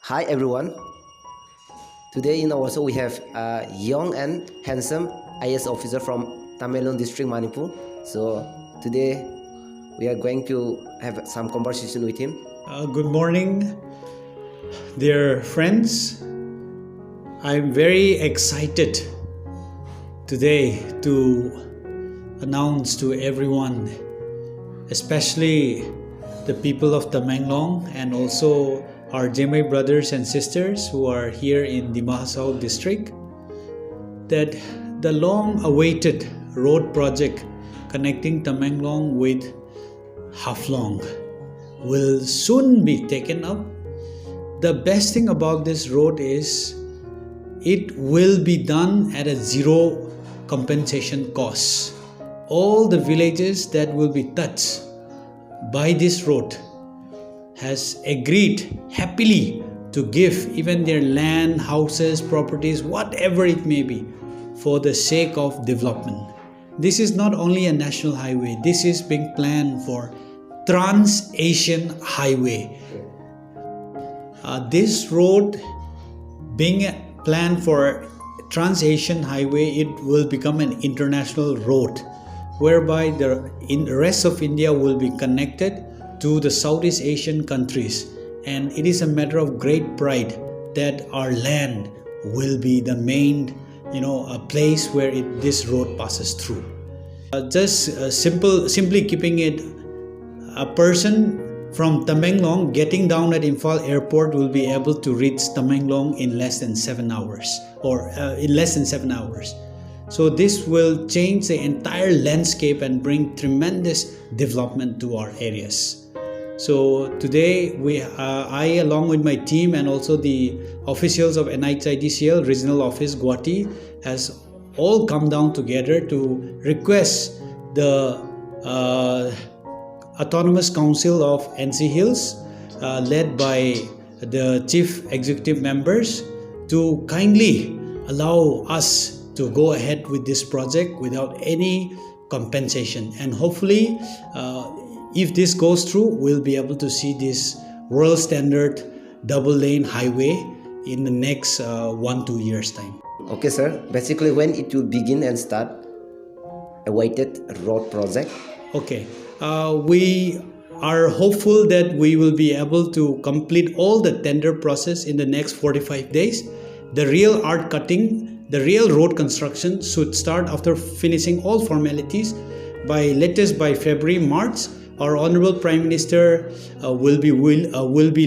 Hi everyone. Today in our show we have a young and handsome IAS officer from Tamenglong district, Manipur. So today we are going to have some conversation with him. Good morning, dear friends. I'm very excited today to announce to everyone, especially the people of Tamenglong and also our Dima brothers and sisters who are here in Dima Hasao district, that the long-awaited road project connecting Tamenglong with Haflong will soon be taken up. The best thing about this road is it will be done at a zero compensation cost. All the villages that will be touched by this road has agreed happily to give even their land, houses, properties, whatever it may be, for the sake of development. This is not only a national highway, this is being planned for Trans-Asian Highway. This road being planned for Trans-Asian Highway, it will become an international road whereby the rest of India will be connected to the Southeast Asian countries, and it is a matter of great pride that our land will be the main a place where this road passes through. Simply keeping it, a person from Tamenglong getting down at Imphal airport will be able to reach Tamenglong in less than 7 hours, So this will change the entire landscape and bring tremendous development to our areas. So today I along with my team and also the officials of NHIDCL Regional Office Guwahati has all come down together to request the Autonomous Council of NC Hills led by the chief executive members to kindly allow us to go ahead with this project without any compensation, and hopefully if this goes through, we'll be able to see this world standard double lane highway in the next 1-2 years time. Okay sir, basically when it will begin and start awaited road project? Okay, we are hopeful that we will be able to complete all the tender process in the next 45 days. The real art cutting, the real road construction should start after finishing all formalities by February, March. Our Honorable Prime Minister will be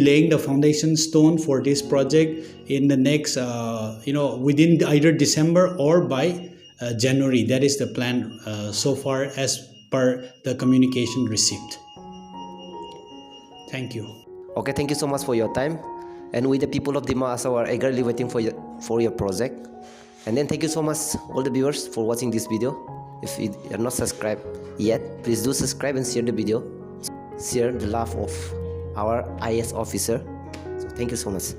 laying the foundation stone for this project in the next, within either December or by January. That is the plan so far as per the communication received. Thank you. Okay, thank you so much for your time. And we the people of Dima Hasao are eagerly waiting for your project. And then thank you so much all the viewers for watching this video. If you are not subscribed yet, please do subscribe and share the video. Share the love of our IAS officer. So thank you so much.